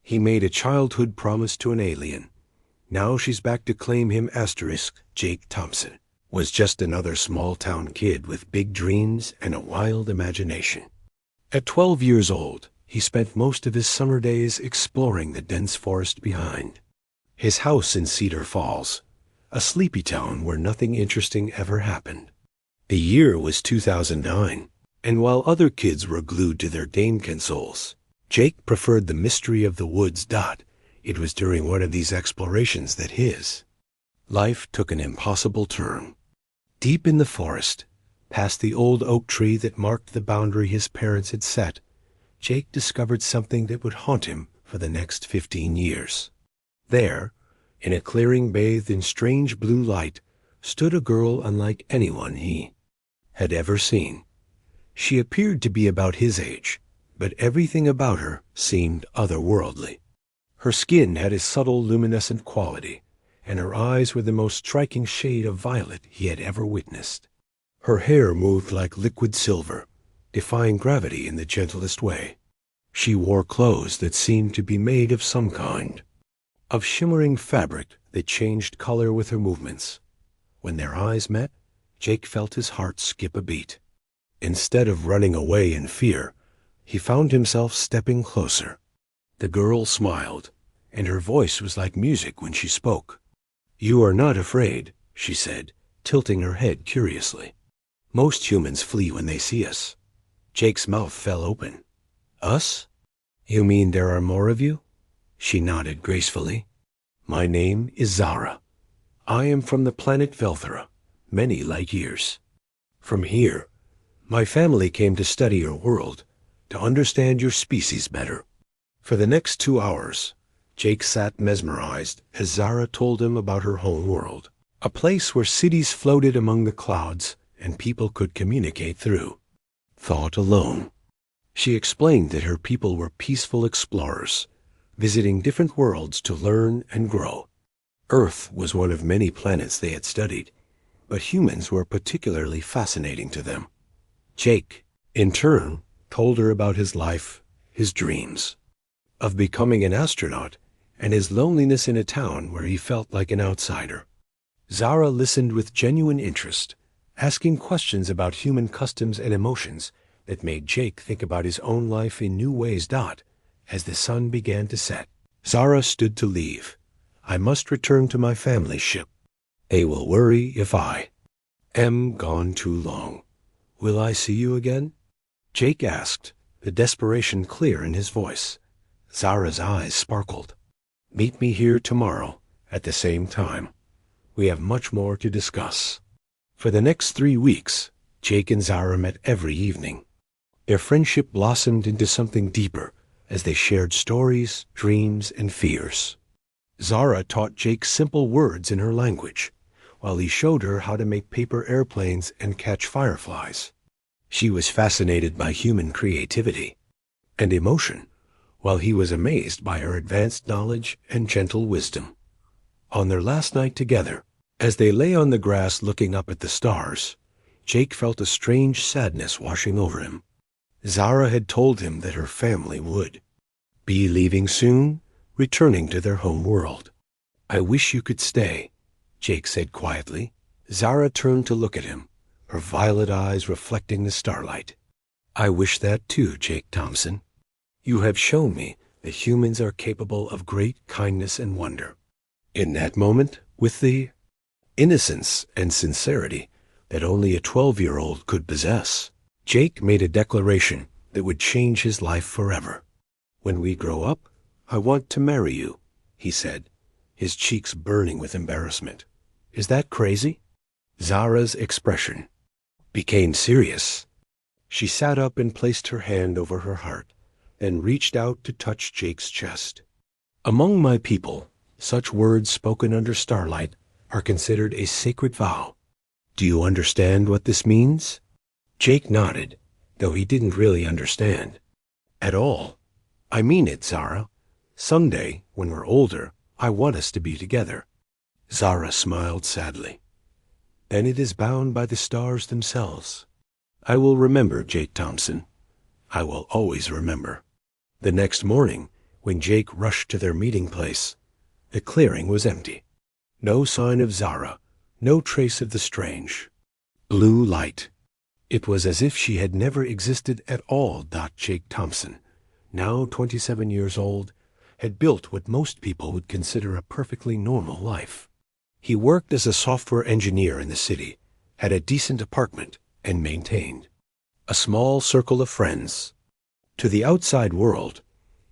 He made a childhood promise to an alien. Now she's back to claim him. Jake Thompson was just another small-town kid with big dreams and a wild imagination. At 12 years old, he spent most of his summer days exploring the dense forest behind his house in Cedar Falls, a sleepy town where nothing interesting ever happened. The year was 2009, and while other kids were glued to their game consoles, Jake preferred the mystery of the woods. It was during one of these explorations that his life took an impossible turn. Deep in the forest, past the old oak tree that marked the boundary his parents had set, Jake discovered something that would haunt him for the next 15 years. There, in a clearing bathed in strange blue light, stood a girl unlike anyone he had ever seen. She appeared to be about his age, but everything about her seemed otherworldly. Her skin had a subtle luminescent quality, and her eyes were the most striking shade of violet he had ever witnessed. Her hair moved like liquid silver, defying gravity in the gentlest way. She wore clothes that seemed to be made of some kind of shimmering fabric that changed color with her movements. When their eyes met, Jake felt his heart skip a beat. Instead of running away in fear, he found himself stepping closer. The girl smiled, and her voice was like music when she spoke. "You are not afraid," she said, tilting her head curiously. "Most humans flee when they see us." Jake's mouth fell open. "Us? You mean there are more of you?" She nodded gracefully. "My name is Zara. I am from the planet Velthera, many light years from here. My family came to study your world, to understand your species better." For the next 2 hours, Jake sat mesmerized as Zara told him about her home world, a place where cities floated among the clouds and people could communicate through thought alone. She explained that her people were peaceful explorers, visiting different worlds to learn and grow. Earth was one of many planets they had studied, but humans were particularly fascinating to them. Jake, in turn, told her about his life, his dreams of becoming an astronaut, and his loneliness in a town where he felt like an outsider. Zara listened with genuine interest, asking questions about human customs and emotions that made Jake think about his own life in new ways. As the sun began to set, Zara stood to leave. "I must return to my family ship. They will worry if I am gone too long. Will I see you again?" Jake asked, the desperation clear in his voice. Zara's eyes sparkled. "Meet me here tomorrow, at the same time. We have much more to discuss." For the next 3 weeks, Jake and Zara met every evening. Their friendship blossomed into something deeper as they shared stories, dreams, and fears. Zara taught Jake simple words in her language, while he showed her how to make paper airplanes and catch fireflies. She was fascinated by human creativity and emotion, while he was amazed by her advanced knowledge and gentle wisdom. On their last night together, as they lay on the grass looking up at the stars, Jake felt a strange sadness washing over him. Zara had told him that her family would be leaving soon, returning to their home world. "I wish you could stay," Jake said quietly. Zara turned to look at him, her violet eyes reflecting the starlight. "I wish that too, Jake Thompson. You have shown me that humans are capable of great kindness and wonder." In that moment, with the innocence and sincerity that only a 12-year-old could possess, Jake made a declaration that would change his life forever. "When we grow up, I want to marry you," he said, his cheeks burning with embarrassment. "Is that crazy?" Zara's expression became serious. She sat up and placed her hand over her heart, then reached out to touch Jake's chest. "Among my people, such words spoken under starlight are considered a sacred vow. Do you understand what this means?" Jake nodded, though he didn't really understand at all. "I mean it, Zara. Someday, when we're older, I want us to be together." Zara smiled sadly. "Then it is bound by the stars themselves. I will remember, Jake Thompson. I will always remember." The next morning, When Jake rushed to their meeting place, the clearing was empty. No sign of Zara, no trace of the strange blue light. It was as if she had never existed at all. Jake Thompson, now 27 years old, had built what most people would consider a perfectly normal life. He worked as a software engineer in the city, had a decent apartment, and maintained a small circle of friends. To the outside world,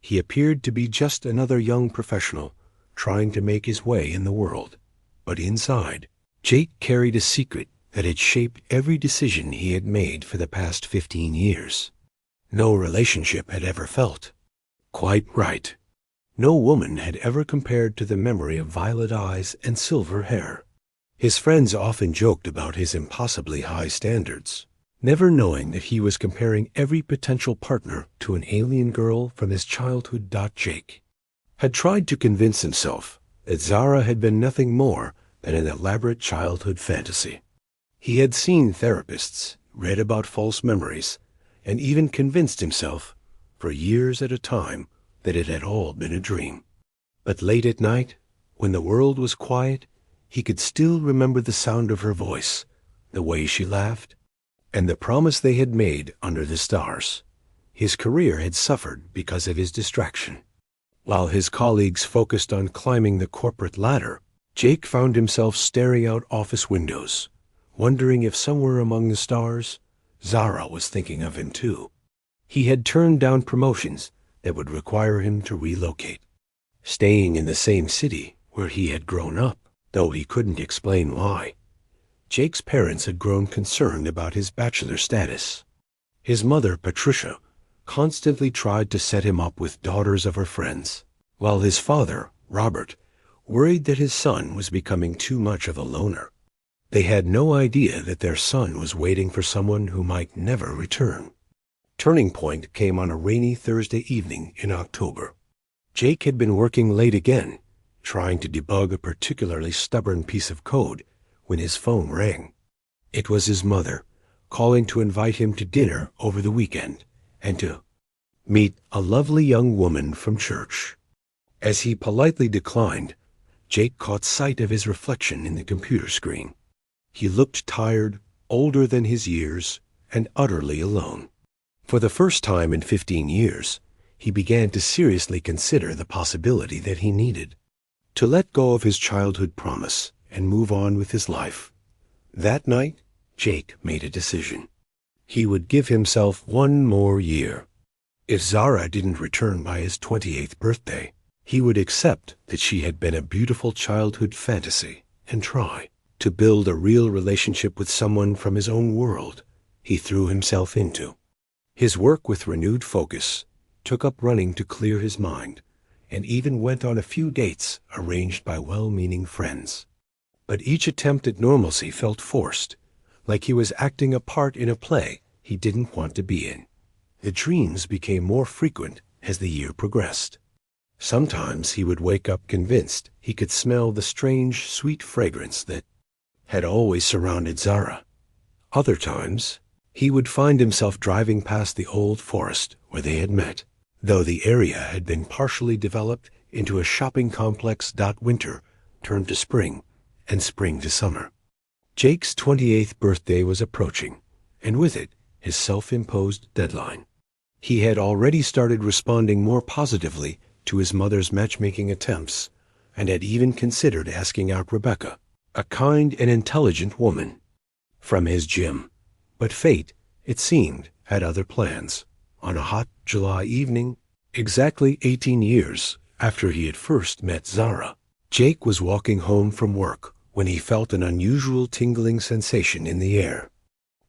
he appeared to be just another young professional trying to make his way in the world. But inside, Jake carried a secret that had shaped every decision he had made for the past 15 years. No relationship had ever felt quite right. No woman had ever compared to the memory of violet eyes and silver hair. His friends often joked about his impossibly high standards, never knowing that he was comparing every potential partner to an alien girl from his childhood. Jake had tried to convince himself that Zara had been nothing more than an elaborate childhood fantasy. He had seen therapists, read about false memories, and even convinced himself, for years at a time, that it had all been a dream. But late at night, when the world was quiet, he could still remember the sound of her voice, the way she laughed, and the promise they had made under the stars. His career had suffered because of his distraction. While his colleagues focused on climbing the corporate ladder, Jake found himself staring out office windows, wondering if somewhere among the stars, Zara was thinking of him too. He had turned down promotions that would require him to relocate, staying in the same city where he had grown up, though he couldn't explain why. Jake's parents had grown concerned about his bachelor status. His mother, Patricia, constantly tried to set him up with daughters of her friends, while his father, Robert, worried that his son was becoming too much of a loner. They had no idea that their son was waiting for someone who might never return. Turning point came on a rainy Thursday evening in October. Jake had been working late again, trying to debug a particularly stubborn piece of code, when his phone rang. It was his mother, calling to invite him to dinner over the weekend, and to meet a lovely young woman from church. As he politely declined, Jake caught sight of his reflection in the computer screen. He looked tired, older than his years, and utterly alone. For the first time in 15 years, he began to seriously consider the possibility that he needed to let go of his childhood promise and move on with his life. That night, Jake made a decision. He would give himself one more year. If Zara didn't return by his 28th birthday, he would accept that she had been a beautiful childhood fantasy and try to build a real relationship with someone from his own world he threw himself into. His work with renewed focus took up running to clear his mind, and even went on a few dates arranged by well-meaning friends. But each attempt at normalcy felt forced, like he was acting a part in a play he didn't want to be in. The dreams became more frequent as the year progressed. Sometimes he would wake up convinced he could smell the strange, sweet fragrance that had always surrounded Zara. Other times, he would find himself driving past the old forest where they had met, though the area had been partially developed into a shopping complex. Winter turned to spring, and spring to summer. Jake's 28th birthday was approaching, and with it, his self-imposed deadline. He had already started responding more positively to his mother's matchmaking attempts, and had even considered asking out Rebecca, a kind and intelligent woman, from his gym. But fate, it seemed, had other plans. On a hot July evening, exactly 18 years after he had first met Zara, Jake was walking home from work when he felt an unusual tingling sensation in the air.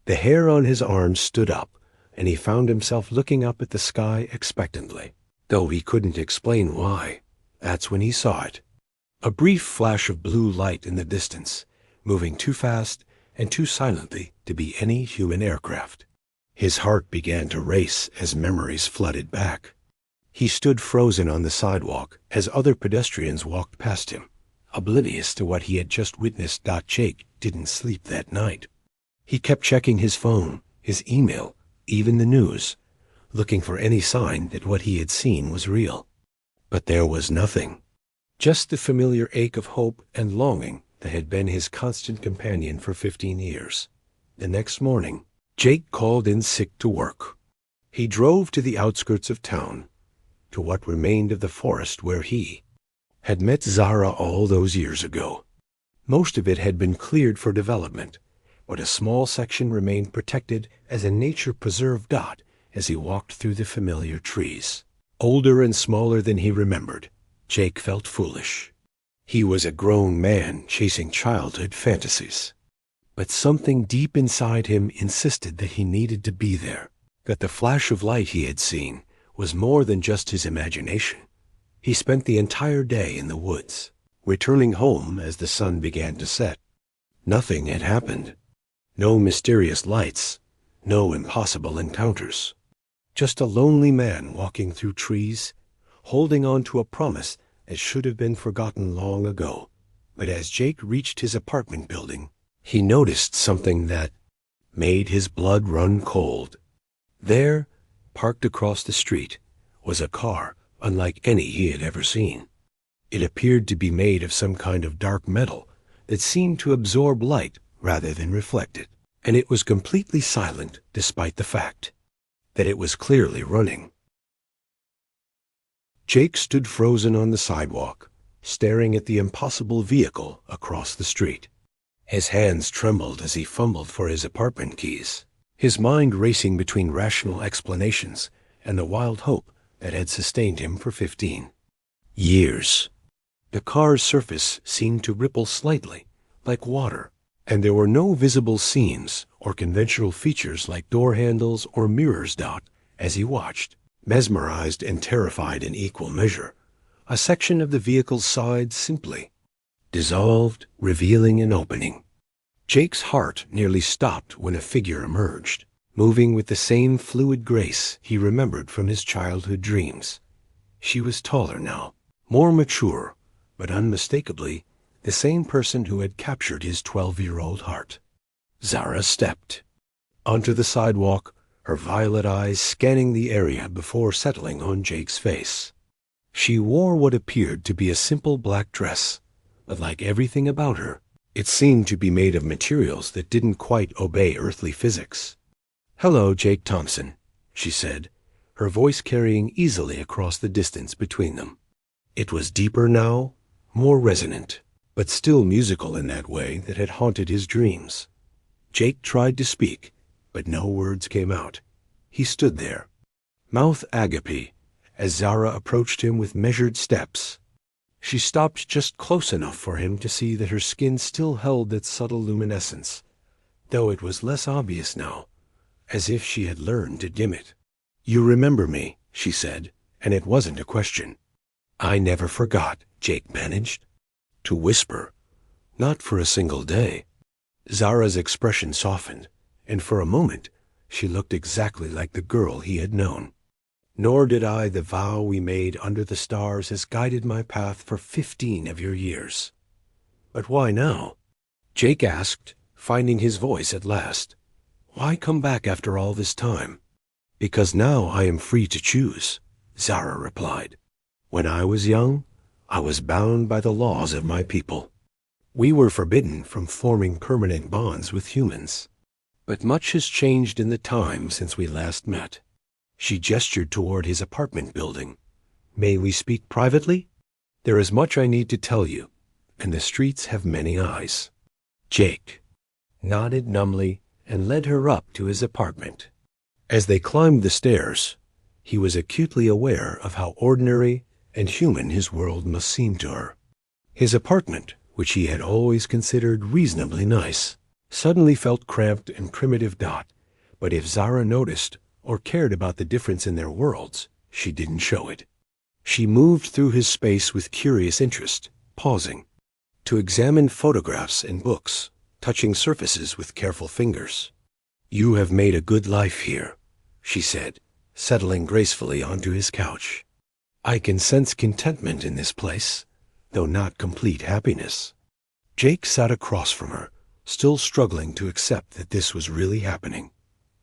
The hair on his arms stood up, and he found himself looking up at the sky expectantly, though he couldn't explain why. That's when he saw it. A brief flash of blue light in the distance, moving too fast and too silently to be any human aircraft. His heart began to race as memories flooded back. He stood frozen on the sidewalk as other pedestrians walked past him, oblivious to what he had just witnessed. Jake didn't sleep that night. He kept checking his phone, his email, even the news, looking for any sign that what he had seen was real. But there was nothing. Just the familiar ache of hope and longing that had been his constant companion for 15 years. The next morning, Jake called in sick to work. He drove to the outskirts of town, to what remained of the forest where he had met Zara all those years ago. Most of it had been cleared for development, but a small section remained protected as a nature preserve dot as he walked through the familiar trees. Older and smaller than he remembered, Jake felt foolish. He was a grown man chasing childhood fantasies. But something deep inside him insisted that he needed to be there, that the flash of light he had seen was more than just his imagination. He spent the entire day in the woods, returning home as the sun began to set. Nothing had happened. No mysterious lights, no impossible encounters. Just a lonely man walking through trees, holding on to a promise that should have been forgotten long ago. But as Jake reached his apartment building, he noticed something that made his blood run cold. There, parked across the street, was a car unlike any he had ever seen. It appeared to be made of some kind of dark metal that seemed to absorb light rather than reflect it, and it was completely silent despite the fact that it was clearly running. Jake stood frozen on the sidewalk, staring at the impossible vehicle across the street. His hands trembled as he fumbled for his apartment keys, his mind racing between rational explanations and the wild hope that had sustained him for 15 years. The car's surface seemed to ripple slightly, like water, and there were no visible seams or conventional features like door handles or mirrors. As he watched, mesmerized and terrified in equal measure, a section of the vehicle's side simply dissolved, revealing an opening. Jake's heart nearly stopped when a figure emerged, moving with the same fluid grace he remembered from his childhood dreams. She was taller now, more mature, but unmistakably the same person who had captured his 12-year-old heart. Zara stepped onto the sidewalk, her violet eyes scanning the area before settling on Jake's face. She wore what appeared to be a simple black dress, but like everything about her, it seemed to be made of materials that didn't quite obey earthly physics. "Hello, Jake Thompson," she said, her voice carrying easily across the distance between them. It was deeper now, more resonant, but still musical in that way that had haunted his dreams. Jake tried to speak, but no words came out. He stood there, mouth agape, as Zara approached him with measured steps. She stopped just close enough for him to see that her skin still held that subtle luminescence, though it was less obvious now, as if she had learned to dim it. "You remember me," she said, and it wasn't a question. "I never forgot," Jake managed to whisper. "Not for a single day." Zara's expression softened, and for a moment she looked exactly like the girl he had known. "Nor did I. The vow we made under the stars has guided my path for 15 of your years." "But why now?" Jake asked, finding his voice at last. "Why come back after all this time?" "Because now I am free to choose," Zara replied. "When I was young, I was bound by the laws of my people. We were forbidden from forming permanent bonds with humans. But much has changed in the time since we last met." She gestured toward his apartment building. "May we speak privately? There is much I need to tell you, and the streets have many eyes." Jake nodded numbly and led her up to his apartment. As they climbed the stairs, he was acutely aware of how ordinary and human his world must seem to her. His apartment, which he had always considered reasonably nice, suddenly felt cramped and primitive. But if Zara noticed or cared about the difference in their worlds, she didn't show it. She moved through his space with curious interest, pausing to examine photographs and books, touching surfaces with careful fingers. "You have made a good life here," she said, settling gracefully onto his couch. "I can sense contentment in this place, though not complete happiness." Jake sat across from her, still struggling to accept that this was really happening.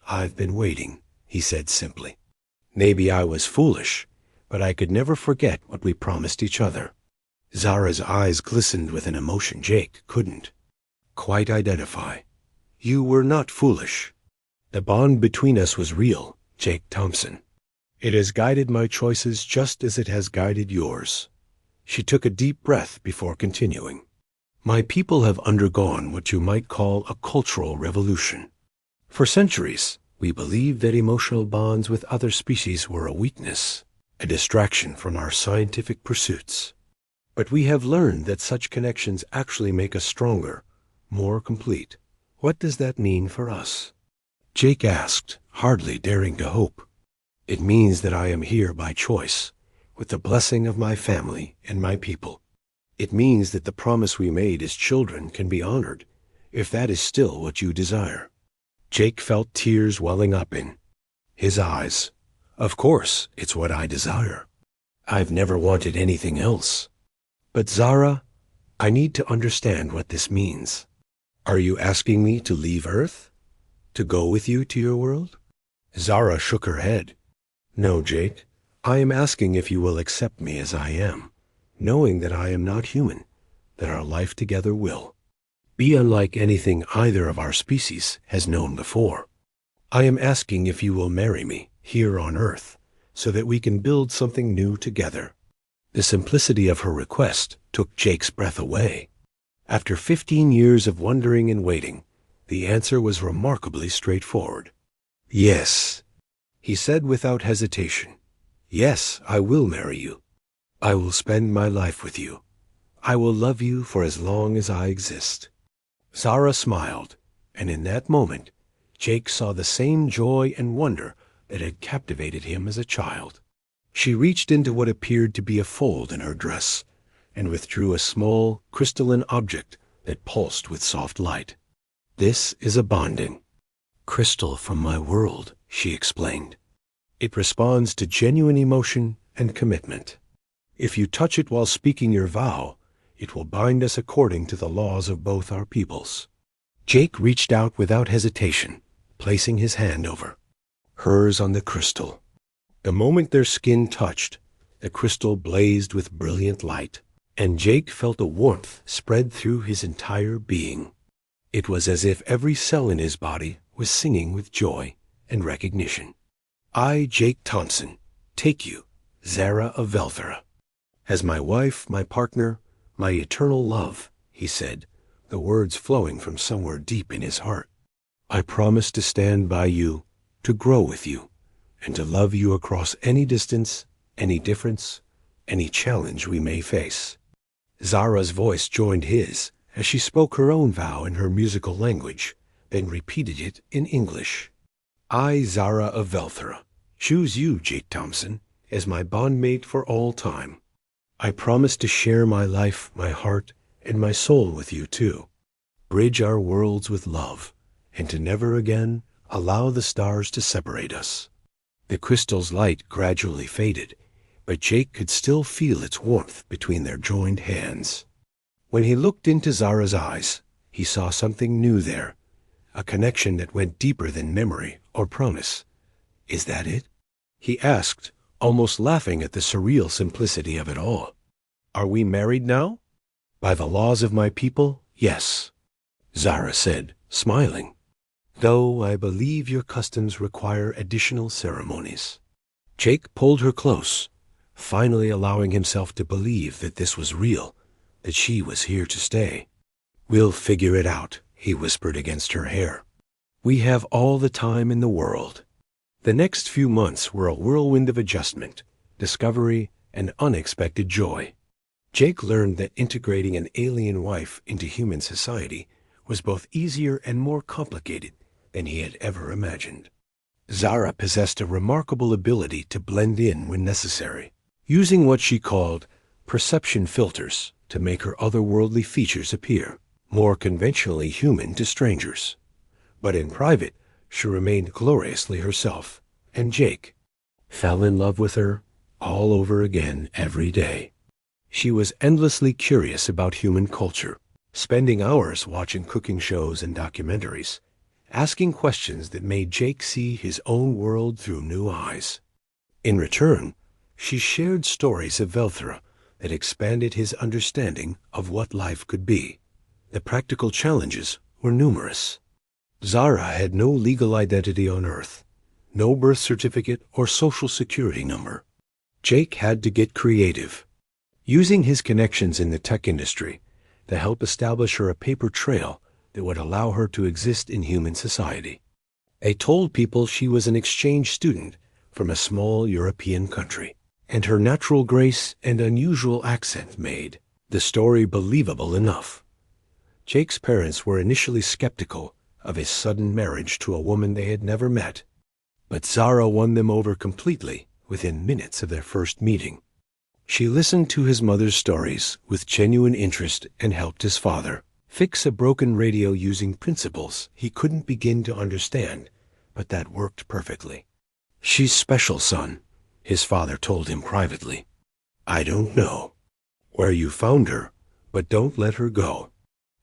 "I've been waiting," he said simply. "Maybe I was foolish, but I could never forget what we promised each other. Zara's eyes glistened with an emotion Jake couldn't quite identify. You were not foolish. The bond between us was real, Jake Thompson. It has guided my choices just as it has guided yours. She took a deep breath before continuing. My people have undergone what you might call a cultural revolution. For centuries, we believed that emotional bonds with other species were a weakness, a distraction from our scientific pursuits. But we have learned that such connections actually make us stronger, more complete. What does that mean for us? Jake asked, hardly daring to hope. It means that I am here by choice, with the blessing of my family and my people. It means that the promise we made as children can be honored, if that is still what you desire. Jake felt tears welling up in his eyes. Of course, it's what I desire. I've never wanted anything else. But Zara, I need to understand what this means. Are you asking me to leave Earth? To go with you to your world? Zara shook her head. No, Jake. I am asking if you will accept me as I am, knowing that I am not human, that our life together will be unlike anything either of our species has known before. I am asking if you will marry me here on Earth, so that we can build something new together. The simplicity of her request took Jake's breath away. After 15 years of wondering and waiting, the answer was remarkably straightforward. Yes, he said without hesitation. Yes, I will marry you. I will spend my life with you. I will love you for as long as I exist. Zara smiled, and in that moment, Jake saw the same joy and wonder that had captivated him as a child. She reached into what appeared to be a fold in her dress and withdrew a small, crystalline object that pulsed with soft light. This is a bonding crystal from my world, she explained. It responds to genuine emotion and commitment. If you touch it while speaking your vow, it will bind us according to the laws of both our peoples. Jake reached out without hesitation, placing his hand over hers on the crystal. The moment their skin touched, the crystal blazed with brilliant light, and Jake felt a warmth spread through his entire being. It was as if every cell in his body was singing with joy and recognition. I, Jake Thompson, take you, Zara of Velthera, as my wife, my partner, my eternal love, he said, the words flowing from somewhere deep in his heart. I promise to stand by you, to grow with you, and to love you across any distance, any difference, any challenge we may face. Zara's voice joined his as she spoke her own vow in her musical language, then repeated it in English. I, Zara of Velthera, choose you, Jake Thompson, as my bondmate for all time. I promise to share my life, my heart, and my soul with you too. Bridge our worlds with love, and to never again allow the stars to separate us. The crystal's light gradually faded, but Jake could still feel its warmth between their joined hands. When he looked into Zara's eyes, he saw something new there, a connection that went deeper than memory or promise. Is that it? He asked, almost laughing at the surreal simplicity of it all. Are we married now? By the laws of my people, yes, Zara said, smiling. Though I believe your customs require additional ceremonies. Jake pulled her close, finally allowing himself to believe that this was real, that she was here to stay. We'll figure it out, he whispered against her hair. We have all the time in the world. The next few months were a whirlwind of adjustment, discovery, and unexpected joy. Jake learned that integrating an alien wife into human society was both easier and more complicated than he had ever imagined. Zara possessed a remarkable ability to blend in when necessary, using what she called perception filters to make her otherworldly features appear more conventionally human to strangers. But in private, she remained gloriously herself, and Jake fell in love with her all over again every day. She was endlessly curious about human culture, spending hours watching cooking shows and documentaries, asking questions that made Jake see his own world through new eyes. In return, She shared stories of Velthera that expanded his understanding of what life could be. The practical challenges were numerous. Zara had no legal identity on Earth, no birth certificate or social security number. Jake had to get creative, using his connections in the tech industry to help establish her a paper trail that would allow her to exist in human society. They told people she was an exchange student from a small European country, and her natural grace and unusual accent made the story believable enough. Jake's parents were initially skeptical of his sudden marriage to a woman they had never met, but Zara won them over completely within minutes of their first meeting. She listened to his mother's stories with genuine interest and helped his father fix a broken radio using principles he couldn't begin to understand, but that worked perfectly. "She's special, son," his father told him privately. "I don't know where you found her, but don't let her go."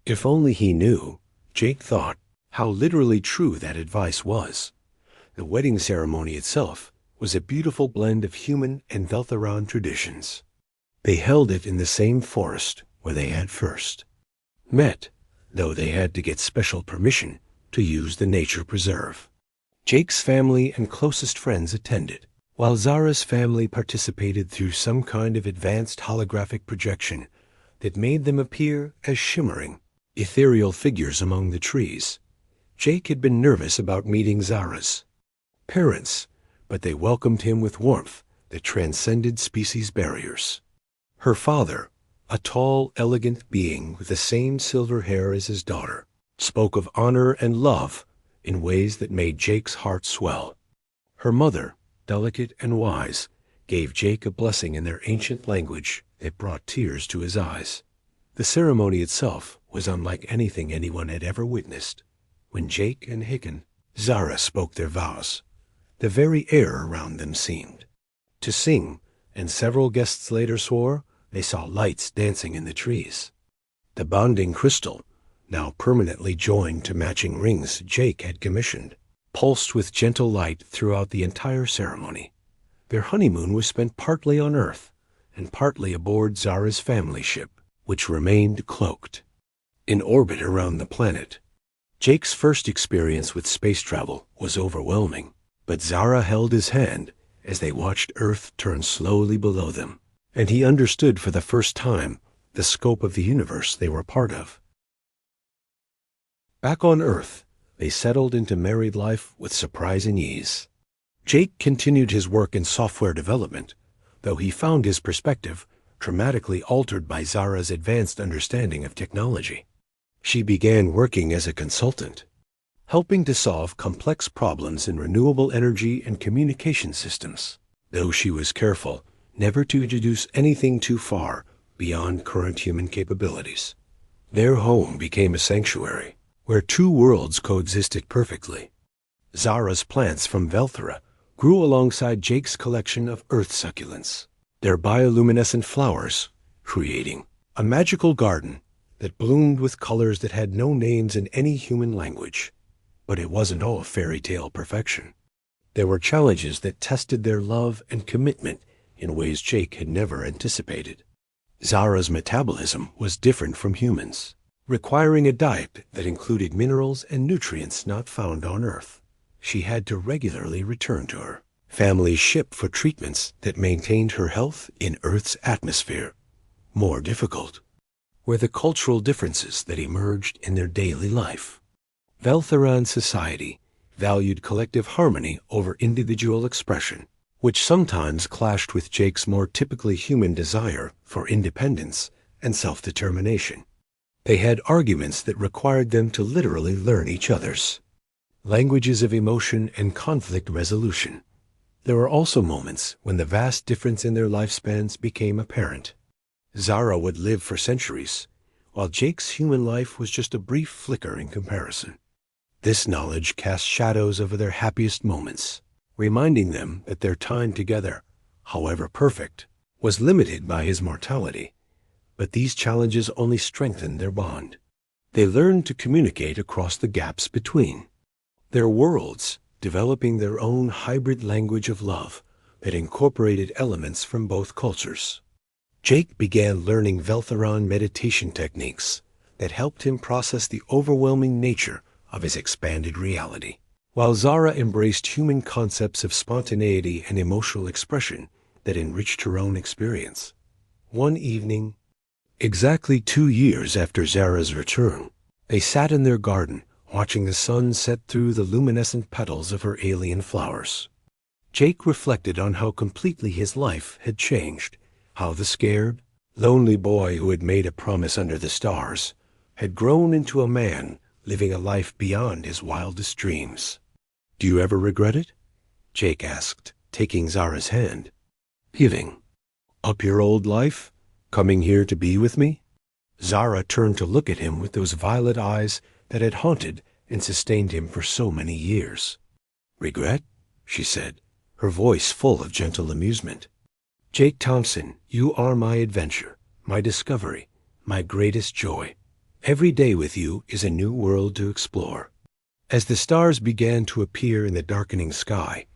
If only he knew, Jake thought, how literally true that advice was. The wedding ceremony itself was a beautiful blend of human and Veltheran traditions. They held it in the same forest where they had first met, though they had to get special permission to use the nature preserve. Jake's family and closest friends attended, while Zara's family participated through some kind of advanced holographic projection that made them appear as shimmering, ethereal figures among the trees. Jake had been nervous about meeting Zara's parents, but they welcomed him with warmth that transcended species barriers. Her father, a tall, elegant being with the same silver hair as his daughter, spoke of honor and love in ways that made Jake's heart swell. Her mother, delicate and wise, gave Jake a blessing in their ancient language that brought tears to his eyes. The ceremony itself was unlike anything anyone had ever witnessed. When Jake and Hicken, Zara spoke their vows, the very air around them seemed to sing, and several guests later swore they saw lights dancing in the trees. The bonding crystal, now permanently joined to matching rings Jake had commissioned, pulsed with gentle light throughout the entire ceremony. Their honeymoon was spent partly on Earth and partly aboard Zara's family ship, which remained cloaked in orbit around the planet. Jake's first experience with space travel was overwhelming, but Zara held his hand as they watched Earth turn slowly below them, and he understood for the first time the scope of the universe they were part of. Back on Earth, they settled into married life with surprising ease. Jake continued his work in software development, though he found his perspective dramatically altered by Zara's advanced understanding of technology. She began working as a consultant, helping to solve complex problems in renewable energy and communication systems, though she was careful never to introduce anything too far beyond current human capabilities. Their home became a sanctuary where two worlds coexisted perfectly. Zara's plants from Velthera grew alongside Jake's collection of earth succulents, their bioluminescent flowers creating a magical garden that bloomed with colors that had no names in any human language. But it wasn't all fairy tale perfection. There were challenges that tested their love and commitment in ways Jake had never anticipated. Zara's metabolism was different from humans, requiring a diet that included minerals and nutrients not found on Earth. She had to regularly return to her family's ship for treatments that maintained her health in Earth's atmosphere. More difficult were the cultural differences that emerged in their daily life. Veltheran society valued collective harmony over individual expression, which sometimes clashed with Jake's more typically human desire for independence and self-determination. They had arguments that required them to literally learn each other's languages of emotion and conflict resolution. There were also moments when the vast difference in their lifespans became apparent. Zara would live for centuries, while Jake's human life was just a brief flicker in comparison. This knowledge cast shadows over their happiest moments, reminding them that their time together, however perfect, was limited by his mortality. But these challenges only strengthened their bond. They learned to communicate across the gaps between their worlds, developing their own hybrid language of love that incorporated elements from both cultures. Jake began learning Veltheron meditation techniques that helped him process the overwhelming nature of his expanded reality, while Zara embraced human concepts of spontaneity and emotional expression that enriched her own experience. One evening, exactly 2 years after Zara's return, they sat in their garden, watching the sun set through the luminescent petals of her alien flowers. Jake reflected on how completely his life had changed, how the scared, lonely boy who had made a promise under the stars had grown into a man living a life beyond his wildest dreams. "Do you ever regret it?" Jake asked, taking Zara's hand. "Giving up your old life? Coming here to be with me?" Zara turned to look at him with those violet eyes that had haunted and sustained him for so many years. "Regret?" she said, her voice full of gentle amusement. "Jake Thompson, you are my adventure, my discovery, my greatest joy. Every day with you is a new world to explore." As the stars began to appear in the darkening sky,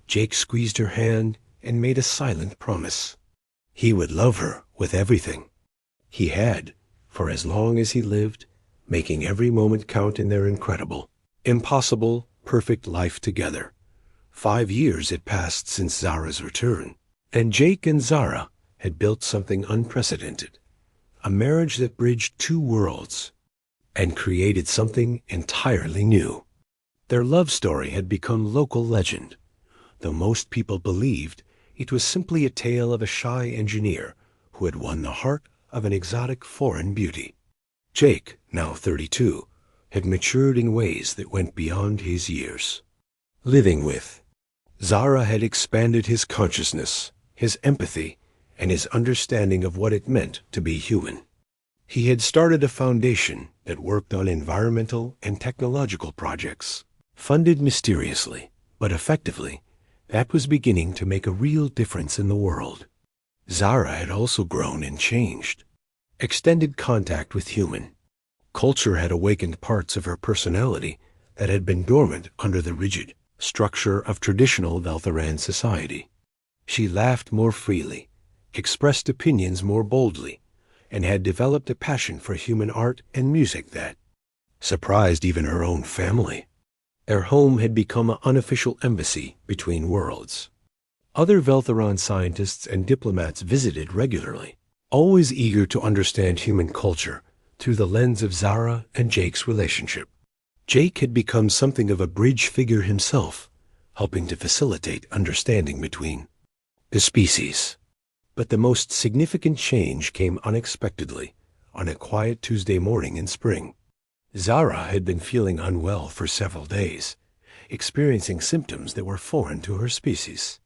Jake squeezed her hand and made a silent promise. He would love her with everything. He had, for as long as he lived, making every moment count in their incredible, impossible, perfect life together. 5 years had passed since Zara's return, and Jake and Zara had built something unprecedented, a marriage that bridged 2 worlds and created something entirely new. Their love story had become local legend, though most people believed it was simply a tale of a shy engineer who had won the heart of an exotic foreign beauty. Jake, now 32, had matured in ways that went beyond his years. Living with Zara had expanded his consciousness, his empathy, and his understanding of what it meant to be human. He had started a foundation that worked on environmental and technological projects, funded mysteriously, but effectively, that was beginning to make a real difference in the world. Zara had also grown and changed. Extended contact with human culture had awakened parts of her personality that had been dormant under the rigid structure of traditional Veltheran society. She laughed more freely, expressed opinions more boldly, and had developed a passion for human art and music that surprised even her own family. Their home had become an unofficial embassy between worlds. Other Veltheran scientists and diplomats visited regularly, always eager to understand human culture through the lens of Zara and Jake's relationship. Jake had become something of a bridge figure himself, helping to facilitate understanding between the species. But the most significant change came unexpectedly on a quiet Tuesday morning in spring. Zara had been feeling unwell for several days, experiencing symptoms that were foreign to her species.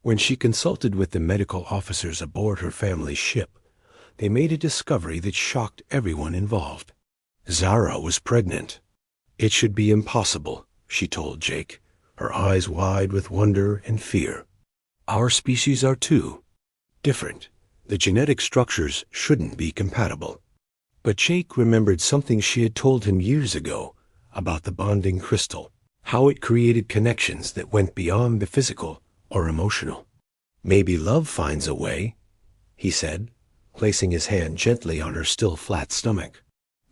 When she consulted with the medical officers aboard her family's ship, they made a discovery that shocked everyone involved. Zara was pregnant. "It should be impossible," she told Jake, her eyes wide with wonder and fear. "Our species are too different. The genetic structures shouldn't be compatible." But Jake remembered something she had told him years ago about the bonding crystal, how it created connections that went beyond the physical or emotional. "Maybe love finds a way," he said, placing his hand gently on her still flat stomach.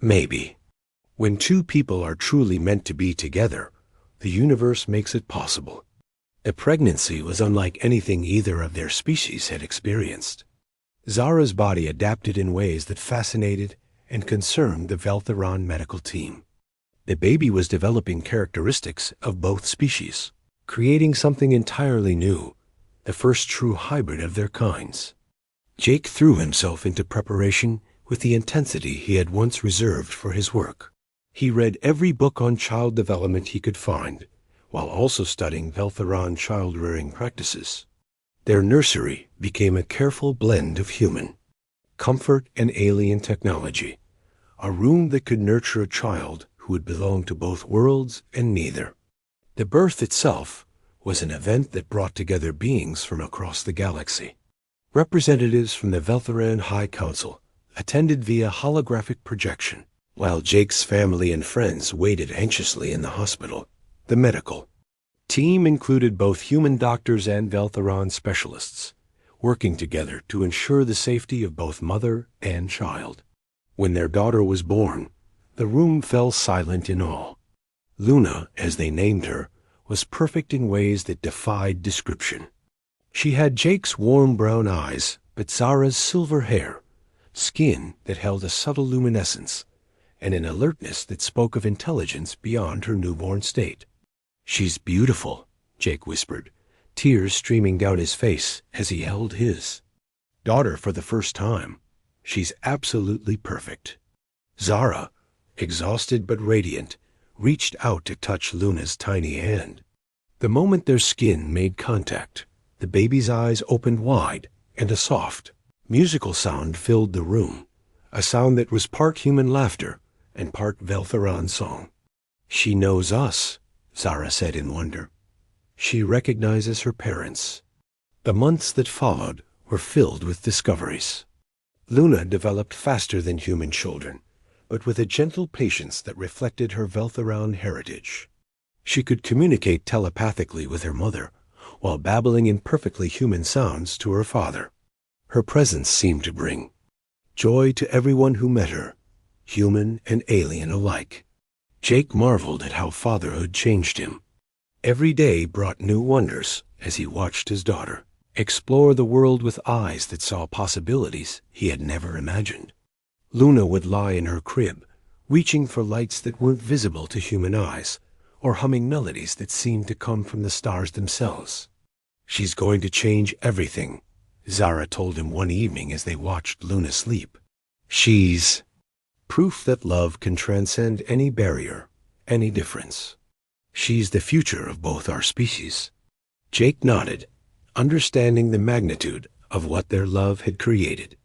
"Maybe. When 2 people are truly meant to be together, the universe makes it possible." A pregnancy was unlike anything either of their species had experienced. Zara's body adapted in ways that fascinated and concerned the Veltheran medical team. The baby was developing characteristics of both species, creating something entirely new, the first true hybrid of their kinds. Jake threw himself into preparation with the intensity he had once reserved for his work. He read every book on child development he could find, while also studying Veltheran child-rearing practices. Their nursery became a careful blend of human comfort and alien technology, a room that could nurture a child who would belong to both worlds and neither. The birth itself was an event that brought together beings from across the galaxy. Representatives from the Veltheran High Council attended via holographic projection, while Jake's family and friends waited anxiously in the hospital. The medical team included both human doctors and Veltheron specialists, working together to ensure the safety of both mother and child. When their daughter was born, the room fell silent in awe. Luna, as they named her, was perfect in ways that defied description. She had Jake's warm brown eyes, but Zara's silver hair, skin that held a subtle luminescence, and an alertness that spoke of intelligence beyond her newborn state. "She's beautiful," Jake whispered, tears streaming down his face as he held his daughter for the first time. "She's absolutely perfect." Zara, exhausted but radiant, reached out to touch Luna's tiny hand. The moment their skin made contact, the baby's eyes opened wide, and a soft, musical sound filled the room, a sound that was part human laughter and part Veltheron song. "She knows us," Zara said in wonder. "She recognizes her parents." The months that followed were filled with discoveries. Luna developed faster than human children, but with a gentle patience that reflected her Veltheron heritage. She could communicate telepathically with her mother, while babbling in perfectly human sounds to her father. Her presence seemed to bring joy to everyone who met her, human and alien alike. Jake marveled at how fatherhood changed him. Every day brought new wonders as he watched his daughter explore the world with eyes that saw possibilities he had never imagined. Luna would lie in her crib, reaching for lights that weren't visible to human eyes, or humming melodies that seemed to come from the stars themselves. "She's going to change everything," Zara told him one evening as they watched Luna sleep. "She's proof that love can transcend any barrier, any difference. She's the future of both our species." Jake nodded, understanding the magnitude of what their love had created.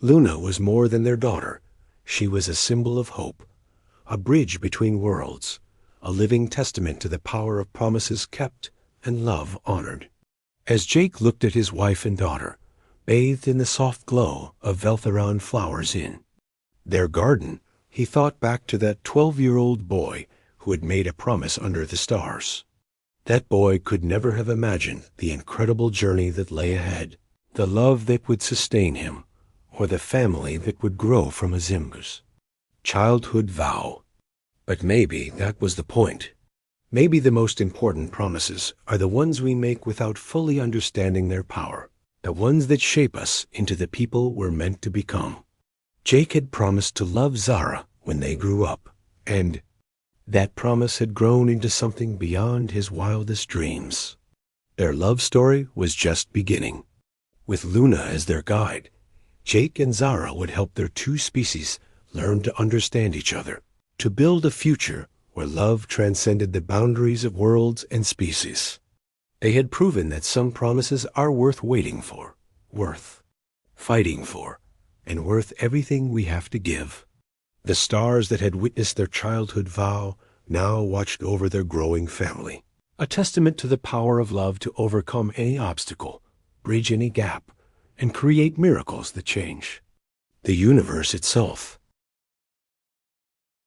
Luna was more than their daughter. She was a symbol of hope, a bridge between worlds, a living testament to the power of promises kept and love honored. As Jake looked at his wife and daughter, bathed in the soft glow of Veltheron flowers in their garden, he thought back to that 12-year-old boy who had made a promise under the stars. That boy could never have imagined the incredible journey that lay ahead, the love that would sustain him, or the family that would grow from his embers. Childhood vow. But maybe that was the point. Maybe the most important promises are the ones we make without fully understanding their power, the ones that shape us into the people we're meant to become. Jake had promised to love Zara when they grew up, and that promise had grown into something beyond his wildest dreams. Their love story was just beginning. With Luna as their guide, Jake and Zara would help their two species learn to understand each other, to build a future where love transcended the boundaries of worlds and species. They had proven that some promises are worth waiting for, worth fighting for, and worth everything we have to give. The stars that had witnessed their childhood vow now watched over their growing family, a testament to the power of love to overcome any obstacle, bridge any gap, and create miracles that change the universe itself.